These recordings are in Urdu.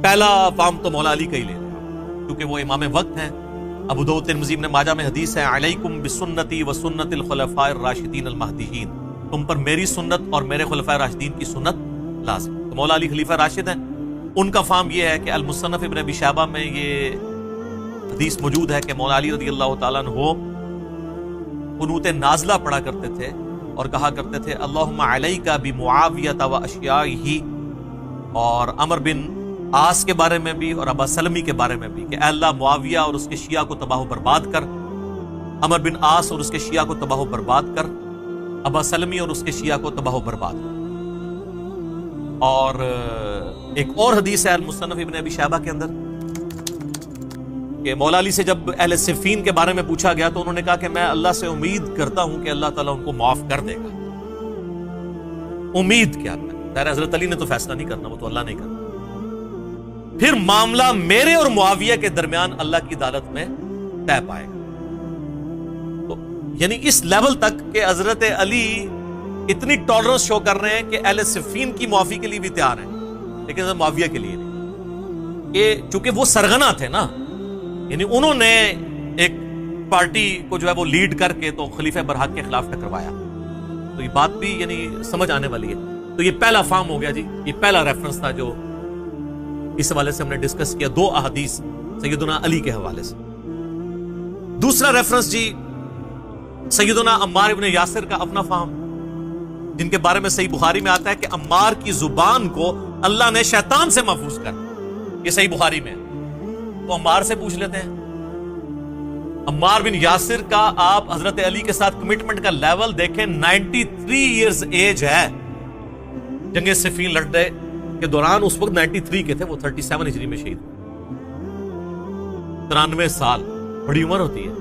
پہلا فام تو مولا علی کا ہی لے لیں کیونکہ وہ امام وقت ہیں. ابو داؤد ترمذی ابن ماجہ میں حدیث ہے علیکم بسنتی و سنت الخلفاء الراشدین المہدیین، تم پر میری سنت اور میرے خلفاء راشدین کی سنت لازم. تو مولا علی خلیفہ راشد ہیں. ان کا فام یہ ہے کہ المصنف ابن ابی شیبہ میں یہ حدیث موجود ہے کہ مولا علی رضی اللہ تعالیٰ عنہ قنوت نازلہ پڑھا کرتے تھے اور کہا کرتے تھے اللہم علیک بمعاویہ و اشیائہ، اور عمر بن عاص کے بارے میں بھی اور ابا سلمی کے بارے میں بھی کہ اے اللہ معاویہ اور اس کے شیعہ کو تباہ و برباد کر، عمر بن عاص اور اس کے شیعہ کو تباہ و برباد کر، ابا سلمی اور اس کے شیعہ کو تباہ و برباد کر. اور ایک اور حدیث ہے المصنف ابن ابی شیبہ کے اندر کہ مولا علی سے جب اہل صفین کے بارے میں پوچھا گیا تو انہوں نے کہا کہ میں اللہ سے امید کرتا ہوں کہ اللہ تعالیٰ ان کو معاف کر دے گا. امید کیا ہے؟ حضرت علی نے تو فیصلہ نہیں کرنا، وہ تو اللہ نہیں کرنا. پھر معاملہ میرے اور معاویہ کے درمیان اللہ کی عدالت میں طے پائے گا. تو یعنی اس لیول تک کہ حضرت علی اتنی ٹالرنس شو کر رہے ہیں کہ اہل صفین کی معافی کے لیے بھی تیار ہیں لیکن حضرت معاویہ کے لیے نہیں. کہ چونکہ وہ سرغنہ تھے نا، یعنی انہوں نے ایک پارٹی کو جو ہے وہ لیڈ کر کے تو خلیفہ برحق کے خلاف ٹکروایا. تو یہ بات بھی یعنی سمجھ آنے والی ہے. تو یہ پہلا فارم ہو گیا جی، یہ پہلا ریفرنس تھا جو اس حوالے سے ہم نے ڈسکس کیا، دو احادیث سیدنا علی کے حوالے سے. دوسرا ریفرنس جی سیدنا عمار ابن یاسر کا اپنا فارم، جن کے بارے میں صحیح بخاری میں آتا ہے کہ عمار کی زبان کو اللہ نے شیطان سے محفوظ کر، یہ صحیح بخاری میں. تو عمار سے پوچھ لیتے ہیں. عمار بن یاسر کا آپ حضرت علی کے ساتھ کمٹمنٹ کا لیول دیکھیں، 93 ایئرز ایج ہے. جنگ صفین لڑنے کے دوران اس وقت 93 کے تھے، وہ 37 ہجری میں شہید ہوئے. 93 سال بڑی عمر ہوتی ہے.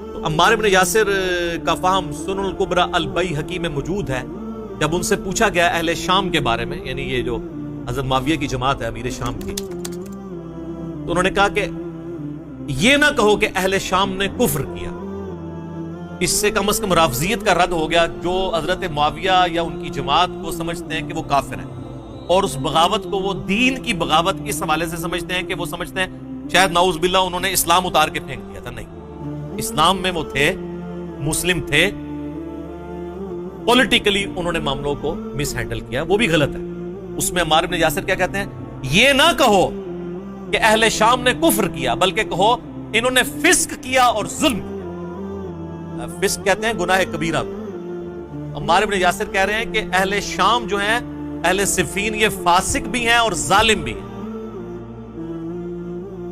تو عمار بن یاسر کا فہم سنن الکبری البیہقی میں موجود ہے. جب ان سے پوچھا گیا اہل شام کے بارے میں، یعنی یہ جو حضرت معاویہ کی جماعت ہے امیر شام کی، تو انہوں نے کہا کہ یہ نہ کہو کہ اہل شام نے کفر کیا، اس سے کم از کم رافضیت کا رد ہو گیا جو حضرت معاویہ یا ان کی جماعت کو سمجھتے ہیں کہ وہ کافر ہیں، اور اس بغاوت کو وہ دین کی بغاوت اس حوالے سے سمجھتے ہیں کہ وہ سمجھتے ہیں شاید نعوذ باللہ انہوں نے اسلام اتار کے پھینک دیا تھا. نہیں، اسلام میں وہ تھے، مسلم تھے، پولیٹیکلی انہوں نے معاملوں کو مس ہینڈل کیا، وہ بھی غلط ہے. اس میں عمار بن یاسر کیا کہتے ہیں، یہ نہ کہو کہ اہل شام نے کفر کیا، بلکہ کہو انہوں نے فسق کیا اور ظلم کیا. فسق کہتے ہیں گناہ کبیرہ کو. عمار بن یاسر کہہ رہے ہیں کہ اہل شام جو ہیں، اہل صفین، یہ فاسق بھی ہیں اور ظالم بھی ہیں،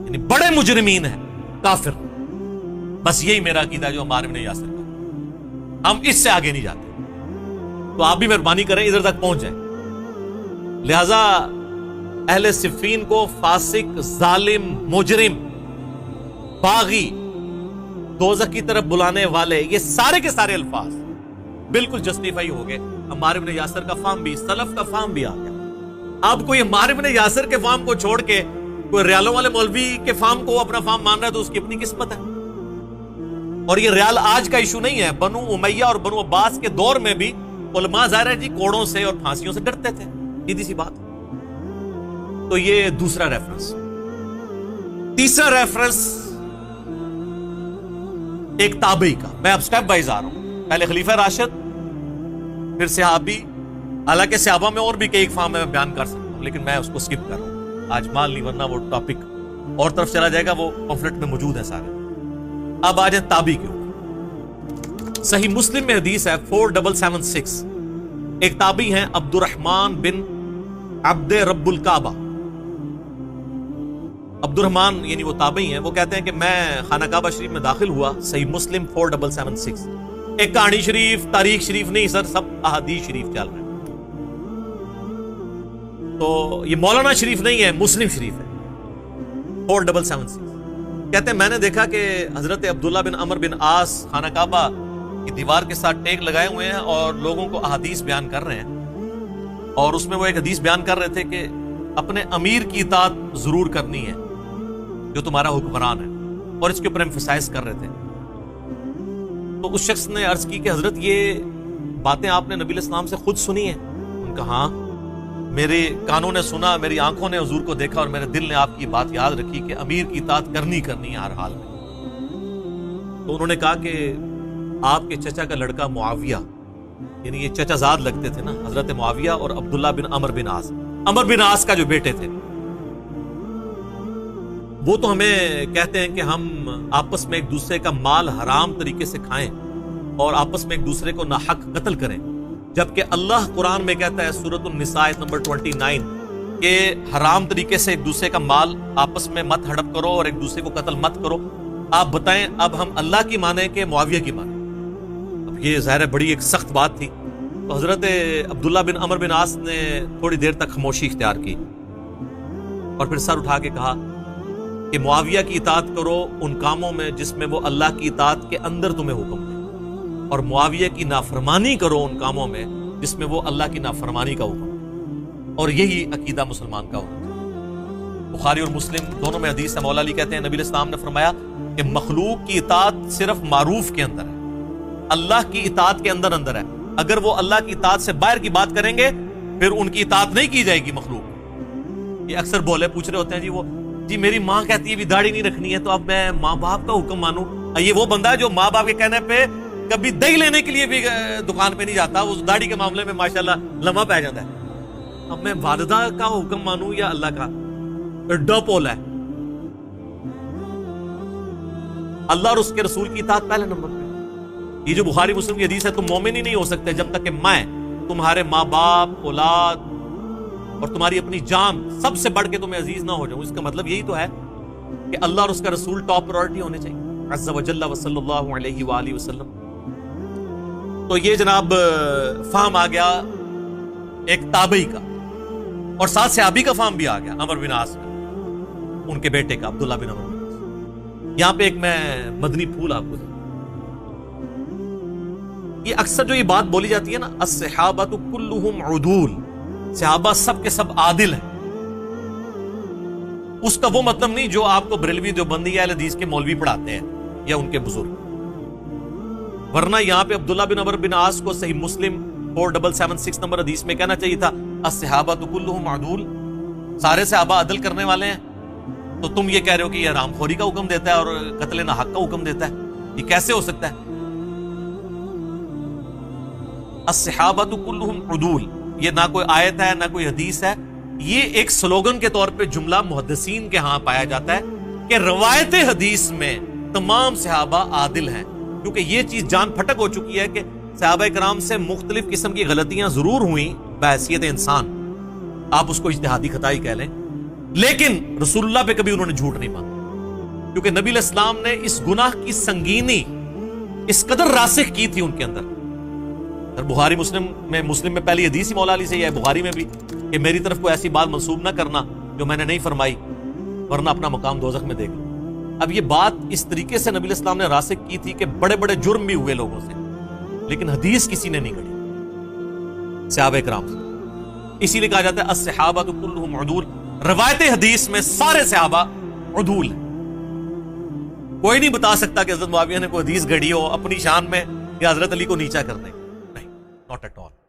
یعنی بڑے مجرمین ہیں، کافر. بس یہی میرا عقیدہ ہے جو عمار بن یاسر کا. ہم اس سے آگے نہیں جاتے. تو آپ بھی مہربانی کریں ادھر تک پہنچ جائیں. لہذا اہل صفین کو فاسق، ظالم، مجرم، باغی، دوزخ کی طرف بلانے والے، یہ سارے کے سارے الفاظ بالکل جسٹیفائی ہو گئے. عمار بن یاسر کا فہم بھی، سلف کا فہم بھی آ گیا. اب کوئی عمار بن یاسر کے فہم کو چھوڑ کے کوئی ریالوں والے مولوی کے فہم کو اپنا فہم مان رہا ہے تو اس کی اپنی قسمت ہے. اور یہ ریال آج کا ایشو نہیں ہے. بنو امیہ اور بنو عباس کے دور میں بھی علماء ظاہر ہے جی کوڑوں سے اور پھانسیوں سے ڈرتے تھے، سیدھی سی بات. تو یہ دوسرا ریفرنس. تیسرا ریفرنس ایک تابعی کا. میں اب سٹیپ وائز آ رہا ہوں. پہلے خلیفہ راشد، پھر صحابی. حالانکہ صحابہ میں اور بھی کئی فارم میں بیان کر سکتا ہوں لیکن میں اس کو سکپ کر رہا ہوں آج مال نہیں، ورنہ وہ ٹاپک اور طرف چلا جائے گا. وہ پمفلٹ میں موجود ہے سارے. اب آ جائیں تابعی کے اوپر. صحیح مسلم میں حدیث ہے 4776. ایک تابعی ہیں عبد الرحمن بن عبد رب الکعبہ. عبد الرحمن یعنی وہ تابعی ہیں. وہ کہتے ہیں کہ میں خانہ کعبہ شریف میں داخل ہوا. صحیح مسلم 4776. ایک کہانی شریف، تاریخ شریف نہیں سر، سب احادیث شریف چل رہے ہیں. تو یہ مولانا شریف نہیں ہے، مسلم شریف ہے. 4776 کہتے ہیں میں نے دیکھا کہ حضرت عبداللہ بن عمر بن عاص خانہ کعبہ کی دیوار کے ساتھ ٹیک لگائے ہوئے ہیں اور لوگوں کو احادیث بیان کر رہے ہیں. اور اس میں وہ ایک حدیث بیان کر رہے تھے کہ اپنے امیر کی اطاعت ضرور کرنی ہے جو تمہارا حکمران ہے، اور اس کے اوپر ایمفسائز کر رہے تھے. تو اس شخص نے عرض کی کہ حضرت یہ باتیں آپ نے نبی علیہ السلام سے خود سنی ہیں؟ ان کا ہاں. میرے کانوں نے سنا، میری آنکھوں نے حضور کو دیکھا اور میرے دل نے آپ کی بات یاد رکھی کہ امیر کی اطاعت کرنی ہے ہر حال میں۔ تو انہوں نے کہا کہ آپ کے چچا کا لڑکا معاویہ، یعنی یہ چچا زاد لگتے تھے نا، حضرت معاویہ اور عبداللہ بن عمر بن عاص کا جو بیٹے تھے، وہ تو ہمیں کہتے ہیں کہ ہم آپس میں ایک دوسرے کا مال حرام طریقے سے کھائیں اور آپس میں ایک دوسرے کو ناحق قتل کریں، جبکہ اللہ قرآن میں کہتا ہے سورۃ النساء نمبر 29 کہ حرام طریقے سے ایک دوسرے کا مال آپس میں مت ہڑپ کرو اور ایک دوسرے کو قتل مت کرو۔ آپ بتائیں اب ہم اللہ کی مانیں کہ معاویہ کی مانیں؟ اب یہ ظاہر بڑی ایک سخت بات تھی، تو حضرت عبداللہ بن عمر بن عاص نے تھوڑی دیر تک خاموشی اختیار کی اور پھر سر اٹھا کے کہا کہ معاویہ کی اطاعت کرو ان کاموں میں جس میں وہ اللہ کی اطاعت کے اندر تمہیں حکم دے، اور معاویہ کی نافرمانی کرو ان کاموں میں جس میں وہ اللہ کی نافرمانی کا حکم دے، اور یہی عقیدہ مسلمان کا ہونا چاہیے۔ بخاری اور مسلم دونوں میں حدیث ہے، مولا علی کہتے ہیں نبی علیہ السلام نے فرمایا کہ مخلوق کی اطاعت صرف معروف کے اندر ہے، اللہ کی اطاعت کے اندر ہے۔ اگر وہ اللہ کی اطاعت سے باہر کی بات کریں گے پھر ان کی اطاعت نہیں کی جائے گی مخلوق۔ یہ اکثر بولے پوچھ رہے ہوتے ہیں جی میری ماں کہتی ہے بھی داڑھی نہیں رکھنی ہے تو اب میں ماں باپ کا حکم مانوں۔ یہ وہ بندہ ہے جو ماں باپ کے کہنے پہ کبھی دہی لینے کے لیے بھی دکان پہ نہیں جاتا، اس داڑھی کے معاملے میں ماشاءاللہ لمحہ پہ جاتا ہے۔ اب میں والدہ کا حکم مانوں یا اللہ کا؟ ڈوپول ہے۔ اللہ اور اس کے رسول کی اطاعت پہلے نمبر پہ۔ یہ جو بخاری مسلم کی حدیث ہے تم مومن ہی نہیں ہو سکتے جب تک کہ میں تمہارے ماں باپ، اولاد اور تمہاری اپنی جان سب سے بڑھ کے تمہیں عزیز نہ ہو جاؤں۔ اس کا مطلب یہی تو ہے کہ اللہ اور اس کا رسول ٹاپ پرائورٹی ہونے چاہیے، عز و جل و صلی اللہ علیہ وآلہ وسلم۔ تو یہ جناب فہم آ گیا ایک تابعی کا، اور ساتھ صحابی کا فہم بھی آ گیا، عمر بن عاص کا، ان کے بیٹے کا عبداللہ بن عمر بن عاص۔ یہاں پہ ایک میں مدنی پھول آپ کو دوں۔ یہ اکثر جو یہ بات بولی جاتی ہے نا، الصحابۃ کلھم عدول، صحابہ سب کے سب عادل ہیں، اس کا وہ مطلب نہیں جو آپ کو بریلوی دیوبندی یا اہل حدیث کے مولوی پڑھاتے ہیں یا ان کے بزرگ۔ ورنہ یہاں پہ عبداللہ بن عمر بن عاص کو صحیح مسلم 4776 نمبر حدیث میں کہنا چاہیے تھا الصحابۃ کلھم عدول، سارے صحابہ عدل کرنے والے ہیں۔ تو تم یہ کہہ رہے ہو کہ یہ حرام خوری کا حکم دیتا ہے اور قتل ناحق کا حکم دیتا ہے، یہ کیسے ہو سکتا ہے؟ الصحابۃ کلھم عدول، یہ نہ کوئی آیت ہے نہ کوئی حدیث ہے، یہ ایک سلوگن کے طور پہ جملہ محدثین کے ہاں پایا جاتا ہے کہ روایت حدیث میں تمام صحابہ عادل ہیں، کیونکہ یہ چیز جان پھٹک ہو چکی ہے کہ صحابہ کرام سے مختلف قسم کی غلطیاں ضرور ہوئیں بحیثیت انسان، آپ اس کو اجتہادی خطا ہی کہہ لیں، لیکن رسول اللہ پہ کبھی انہوں نے جھوٹ نہیں مانگا، کیونکہ نبی علیہ السلام نے اس گناہ کی سنگینی اس قدر راسخ کی تھی ان کے اندر۔ بخاری مسلم میں پہلی حدیث ہی مولا علی سے یہ ہے، بخاری میں بھی، کہ میری طرف کوئی ایسی بات منسوب نہ کرنا جو میں نے نہیں فرمائی ورنہ اپنا مقام دوزخ میں دیکھ لوں۔ اب یہ بات اس طریقے سے نبی علیہ السلام نے راسخ کی تھی کہ بڑے بڑے جرم بھی ہوئے لوگوں سے، لیکن حدیث کسی نے نہیں گھڑی صحابہ کرام سے۔ اسی لیے کہا جاتا ہے الصحابۃ کلھم عدول، روایت حدیث میں سارے صحابہ عدول ہیں۔ کوئی نہیں بتا سکتا کہ حضرت معاویہ نے کوئی حدیث گھڑی ہو اپنی شان میں یا حضرت علی کو نیچا کرنے، نہیں، not at all۔